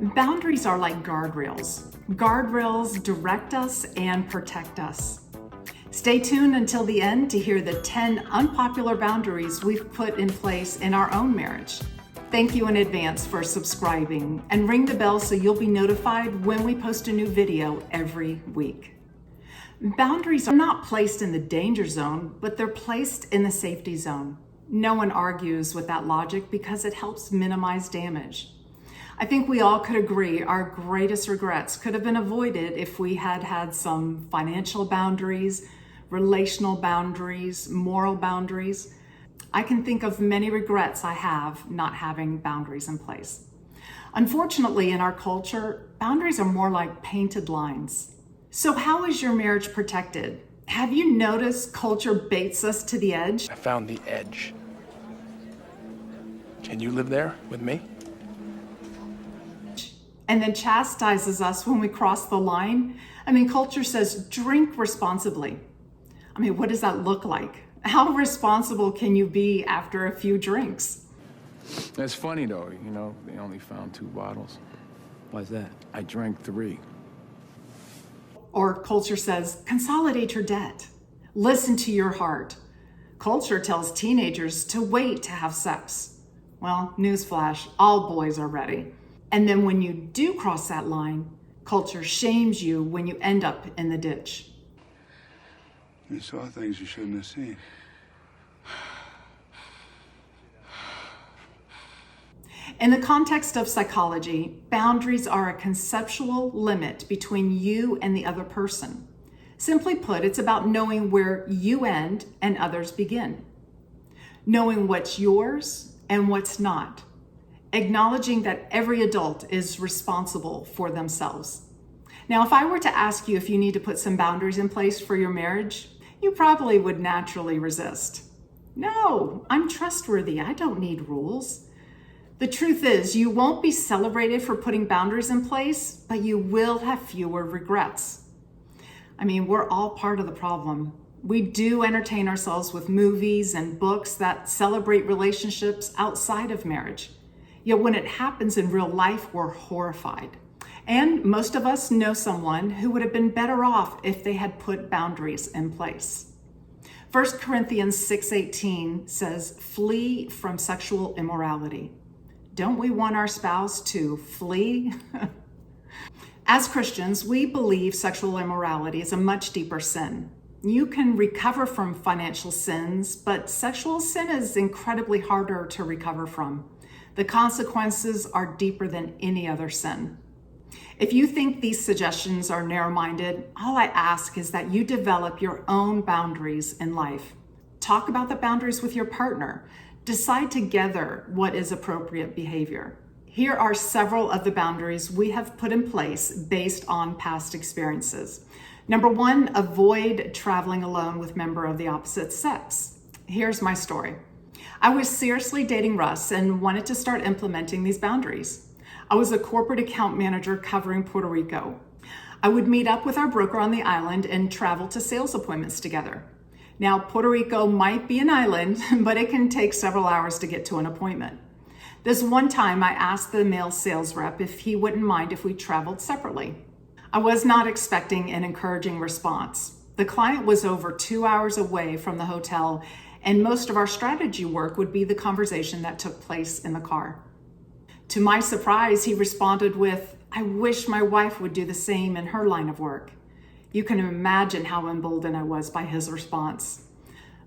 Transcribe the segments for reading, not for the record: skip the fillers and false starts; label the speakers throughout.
Speaker 1: Boundaries are like guardrails. Guardrails direct us and protect us. Stay tuned until the end to hear the 10 unpopular boundaries we've put in place in our own marriage. Thank you in advance for subscribing, and ring the bell so you'll be notified when we post a new video every week. Boundaries are not placed in the danger zone, but they're placed in the safety zone. No one argues with that logic because it helps minimize damage. I think we all could agree our greatest regrets could have been avoided if we had had some financial boundaries, relational boundaries, moral boundaries. I can think of many regrets I have not having boundaries in place. Unfortunately, in our culture, boundaries are more like painted lines. So how is your marriage protected? Have you noticed culture baits us to the edge?
Speaker 2: I found the edge. Can you live there with me?
Speaker 1: And then chastises us when we cross the line. Culture says drink responsibly. What does that look like? How responsible can you be after a few drinks?
Speaker 2: That's funny though, they only found 2 bottles.
Speaker 3: Why's that?
Speaker 2: I drank 3.
Speaker 1: Or culture says consolidate your debt. Listen to your heart. Culture tells teenagers to wait to have sex. Well, newsflash, all boys are ready. And then when you do cross that line, culture shames you when you end up in the ditch.
Speaker 4: You saw things you shouldn't have seen.
Speaker 1: In the context of psychology, boundaries are a conceptual limit between you and the other person. Simply put, it's about knowing where you end and others begin. Knowing what's yours and what's not. Acknowledging that every adult is responsible for themselves. Now, if I were to ask you if you need to put some boundaries in place for your marriage, you probably would naturally resist. No, I'm trustworthy. I don't need rules. The truth is, you won't be celebrated for putting boundaries in place, but you will have fewer regrets. We're all part of the problem. We do entertain ourselves with movies and books that celebrate relationships outside of marriage. Yet when it happens in real life, we're horrified. And most of us know someone who would have been better off if they had put boundaries in place. 1 Corinthians 6:18 says, flee from sexual immorality. Don't we want our spouse to flee? As Christians, we believe sexual immorality is a much deeper sin. You can recover from financial sins, but sexual sin is incredibly harder to recover from. The consequences are deeper than any other sin. If you think these suggestions are narrow-minded, all I ask is that you develop your own boundaries in life. Talk about the boundaries with your partner. Decide together what is appropriate behavior. Here are several of the boundaries we have put in place based on past experiences. Number 1, avoid traveling alone with member of the opposite sex. Here's my story. I was seriously dating Russ and wanted to start implementing these boundaries. I was a corporate account manager covering Puerto Rico. I would meet up with our broker on the island and travel to sales appointments together. Now, Puerto Rico might be an island, but it can take several hours to get to an appointment. This one time, I asked the male sales rep if he wouldn't mind if we traveled separately. I was not expecting an encouraging response. The client was over 2 hours away from the hotel, and most of our strategy work would be the conversation that took place in the car. To my surprise, he responded with, I wish my wife would do the same in her line of work. You can imagine how emboldened I was by his response.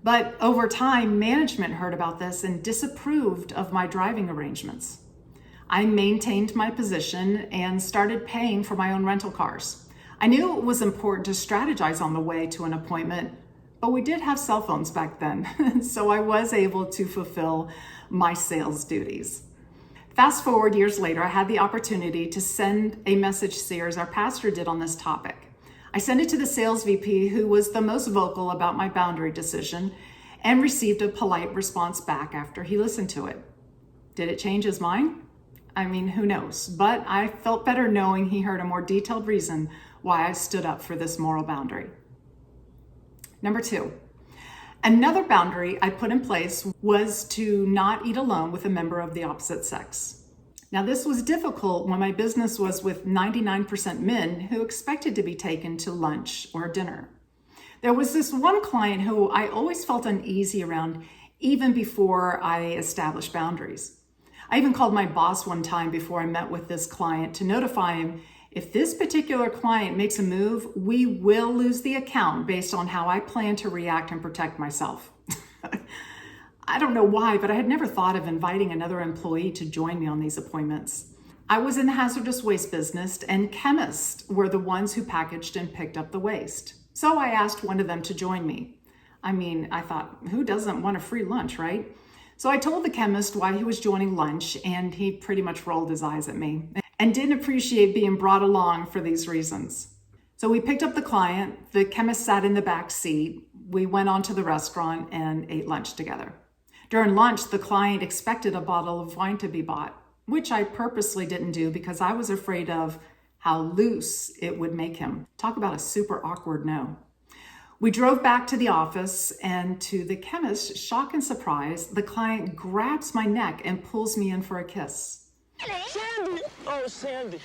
Speaker 1: But over time, management heard about this and disapproved of my driving arrangements. I maintained my position and started paying for my own rental cars. I knew it was important to strategize on the way to an appointment, but we did have cell phones back then, so I was able to fulfill my sales duties. Fast forward years later, I had the opportunity to send a message series our pastor did on this topic. I sent it to the sales VP, who was the most vocal about my boundary decision, and received a polite response back after he listened to it. Did it change his mind? Who knows? But I felt better knowing he heard a more detailed reason why I stood up for this moral boundary. Number 2, another boundary I put in place was to not eat alone with a member of the opposite sex. Now, this was difficult when my business was with 99% men who expected to be taken to lunch or dinner. There was this one client who I always felt uneasy around, even before I established boundaries. I even called my boss one time before I met with this client to notify him, if this particular client makes a move, we will lose the account based on how I plan to react and protect myself. I don't know why, but I had never thought of inviting another employee to join me on these appointments. I was in the hazardous waste business, and chemists were the ones who packaged and picked up the waste. So I asked one of them to join me. I thought, who doesn't want a free lunch, right? So I told the chemist why he was joining lunch, and he pretty much rolled his eyes at me and didn't appreciate being brought along for these reasons. So we picked up the client, the chemist sat in the back seat, we went on to the restaurant and ate lunch together. During lunch, the client expected a bottle of wine to be bought, which I purposely didn't do because I was afraid of how loose it would make him. Talk about a super awkward no. We drove back to the office, and to the chemist's shock and surprise, the client grabs my neck and pulls me in for a kiss.
Speaker 3: Sandy! Oh, Sandy.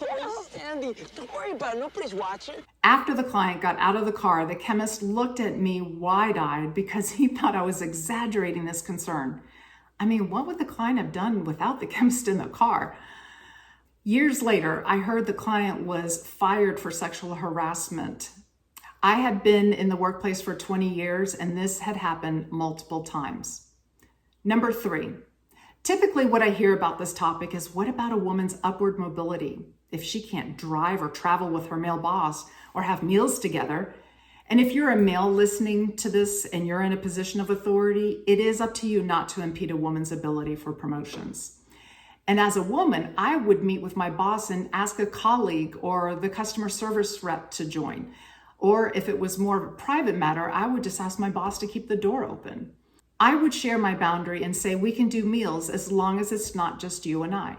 Speaker 3: Oh, Sandy, don't worry about it. Nobody's watching.
Speaker 1: After the client got out of the car, the chemist looked at me wide-eyed because he thought I was exaggerating this concern. What would the client have done without the chemist in the car? Years later, I heard the client was fired for sexual harassment. I had been in the workplace for 20 years, and this had happened multiple times. Number 3. Typically, what I hear about this topic is, what about a woman's upward mobility? If she can't drive or travel with her male boss or have meals together, and if you're a male listening to this and you're in a position of authority, it is up to you not to impede a woman's ability for promotions. And as a woman, I would meet with my boss and ask a colleague or the customer service rep to join. Or if it was more of a private matter, I would just ask my boss to keep the door open. I would share my boundary and say we can do meals as long as it's not just you and I.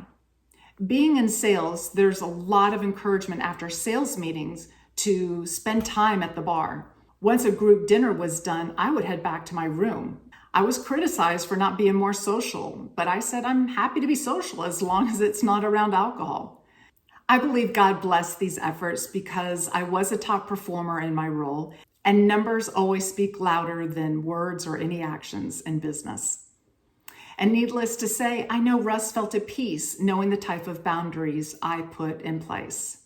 Speaker 1: Being in sales, there's a lot of encouragement after sales meetings to spend time at the bar. Once a group dinner was done, I would head back to my room. I was criticized for not being more social, but I said I'm happy to be social as long as it's not around alcohol. I believe God blessed these efforts because I was a top performer in my role, and numbers always speak louder than words or any actions in business. And needless to say, I know Russ felt at peace knowing the type of boundaries I put in place.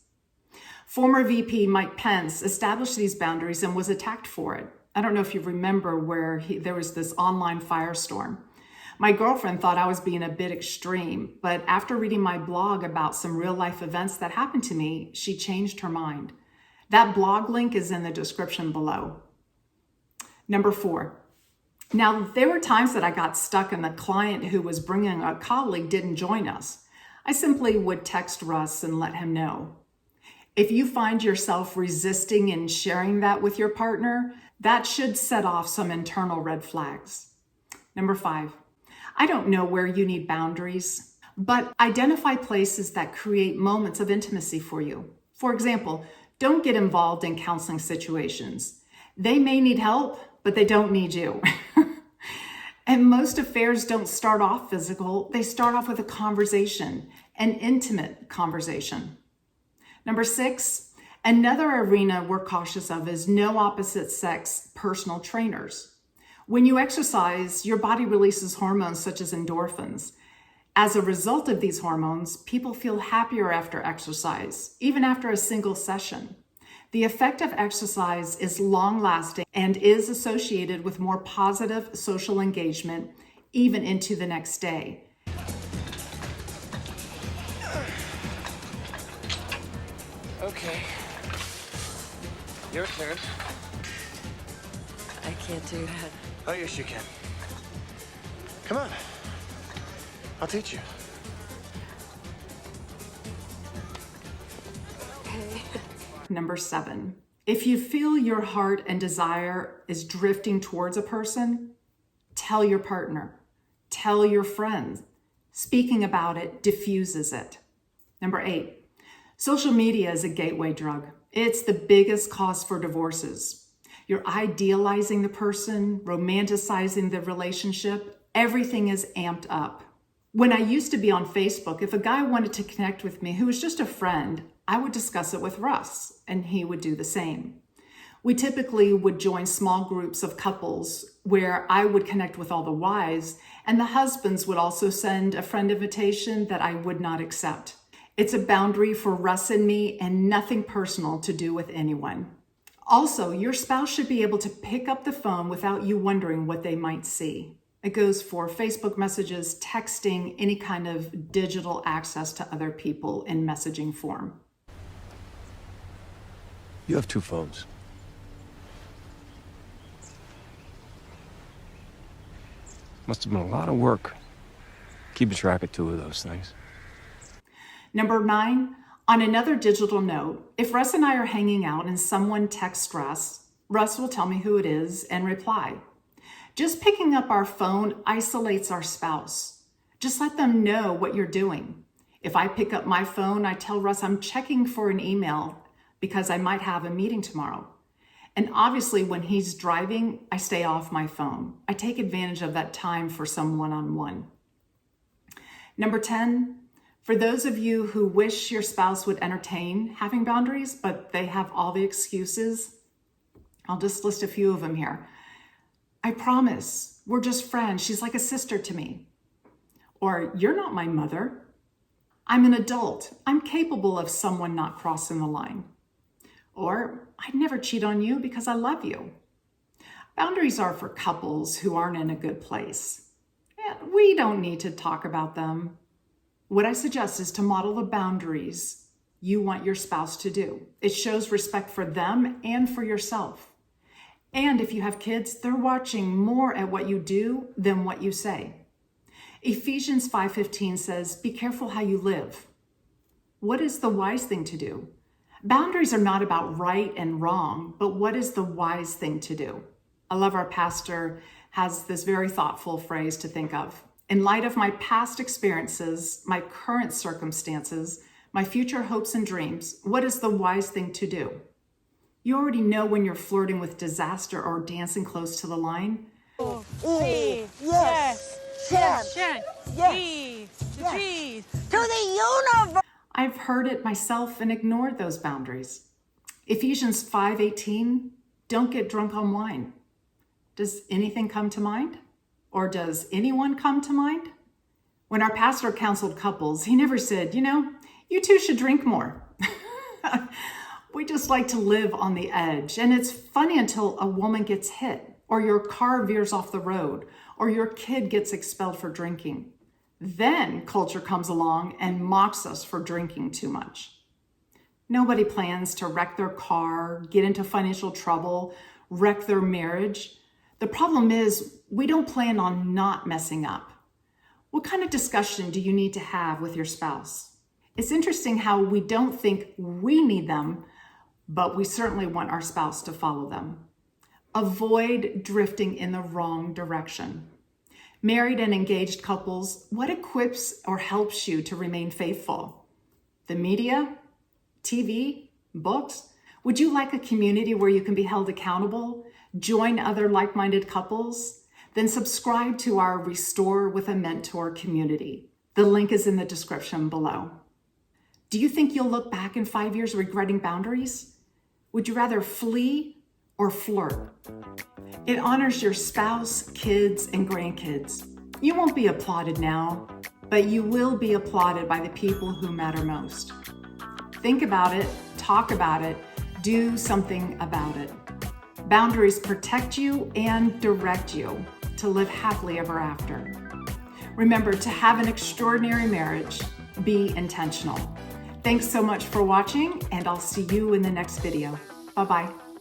Speaker 1: Former VP Mike Pence established these boundaries and was attacked for it. I don't know if you remember where there was this online firestorm. My girlfriend thought I was being a bit extreme, but after reading my blog about some real life events that happened to me, she changed her mind. That blog link is in the description below. Number 4. Now, there were times that I got stuck and the client who was bringing a colleague didn't join us. I simply would text Russ and let him know. If you find yourself resisting and sharing that with your partner, that should set off some internal red flags. Number 5. I don't know where you need boundaries, but identify places that create moments of intimacy for you. For example, don't get involved in counseling situations. They may need help, but they don't need you. And most affairs don't start off physical. They start off with a conversation, an intimate conversation. Number 6, another arena we're cautious of is no opposite sex personal trainers. When you exercise, your body releases hormones such as endorphins. As a result of these hormones, people feel happier after exercise, even after a single session. The effect of exercise is long-lasting and is associated with more positive social engagement, even into the next day.
Speaker 3: Okay. Your turn.
Speaker 5: I can't do that.
Speaker 3: Oh, yes, you can. Come on. I'll teach you.
Speaker 5: Okay.
Speaker 1: Number 7, if you feel your heart and desire is drifting towards a person, tell your partner, tell your friends. Speaking about it diffuses it. Number 8, social media is a gateway drug. It's the biggest cause for divorces. You're idealizing the person, romanticizing the relationship. Everything is amped up. When I used to be on Facebook, if a guy wanted to connect with me who was just a friend, I would discuss it with Russ, and he would do the same. We typically would join small groups of couples where I would connect with all the wives, and the husbands would also send a friend invitation that I would not accept. It's a boundary for Russ and me, and nothing personal to do with anyone. Also, your spouse should be able to pick up the phone without you wondering what they might see. It goes for Facebook messages, texting, any kind of digital access to other people in messaging form.
Speaker 5: You have 2 phones. Must have been a lot of work keeping track of 2 of those things.
Speaker 1: Number 9, on another digital note, if Russ and I are hanging out and someone texts Russ, Russ will tell me who it is and reply. Just picking up our phone isolates our spouse. Just let them know what you're doing. If I pick up my phone, I tell Russ I'm checking for an email because I might have a meeting tomorrow. And obviously when he's driving, I stay off my phone. I take advantage of that time for some one-on-one. Number 10, for those of you who wish your spouse would entertain having boundaries, but they have all the excuses, I'll just list a few of them here. I promise, we're just friends. She's like a sister to me. Or, you're not my mother. I'm an adult. I'm capable of someone not crossing the line. Or, I'd never cheat on you because I love you. Boundaries are for couples who aren't in a good place. And we don't need to talk about them. What I suggest is to model the boundaries you want your spouse to do. It shows respect for them and for yourself. And if you have kids, they're watching more at what you do than what you say. Ephesians 5:15 says, be careful how you live. What is the wise thing to do? Boundaries are not about right and wrong, but what is the wise thing to do? I love our pastor has this very thoughtful phrase to think of. In light of my past experiences, my current circumstances, my future hopes and dreams, what is the wise thing to do? You already know when you're flirting with disaster or dancing close to the line.
Speaker 6: Yes. Yes. Yes. To the universe.
Speaker 1: I've heard it myself and ignored those boundaries. Ephesians 5:18, don't get drunk on wine. Does anything come to mind? Or does anyone come to mind? When our pastor counseled couples, he never said, you two should drink more. We just like to live on the edge. And it's funny until a woman gets hit, or your car veers off the road, or your kid gets expelled for drinking. Then culture comes along and mocks us for drinking too much. Nobody plans to wreck their car, get into financial trouble, wreck their marriage. The problem is we don't plan on not messing up. What kind of discussion do you need to have with your spouse? It's interesting how we don't think we need them, but we certainly want our spouse to follow them. Avoid drifting in the wrong direction. Married and engaged couples, what equips or helps you to remain faithful? The media? TV? Books? Would you like a community where you can be held accountable? Join other like-minded couples? Then subscribe to our Restore with a Mentor community. The link is in the description below. Do you think you'll look back in 5 years regretting boundaries? Would you rather flee or flirt? It honors your spouse, kids, and grandkids. You won't be applauded now, but you will be applauded by the people who matter most. Think about it, talk about it, do something about it. Boundaries protect you and direct you to live happily ever after. Remember, to have an extraordinary marriage, be intentional. Thanks so much for watching, and I'll see you in the next video. Bye-bye.